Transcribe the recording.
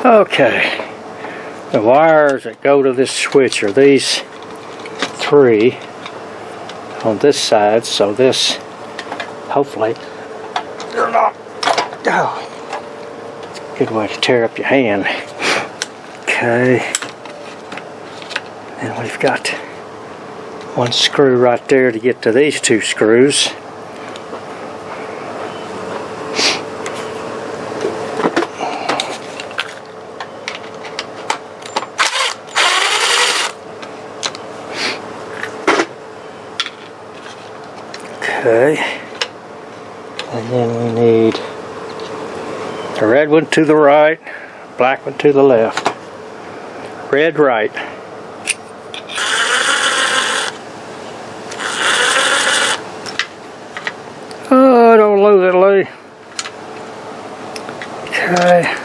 Okay, the wires that go to this switch are these three on this side, so this, hopefully, they're not, oh, good way to tear up your hand. Okay, and we've got one screw right there to get to these two screws. Okay, and then we need the red one to the right, black one to the left. Red right. Oh, don't lose it, Lee. Okay.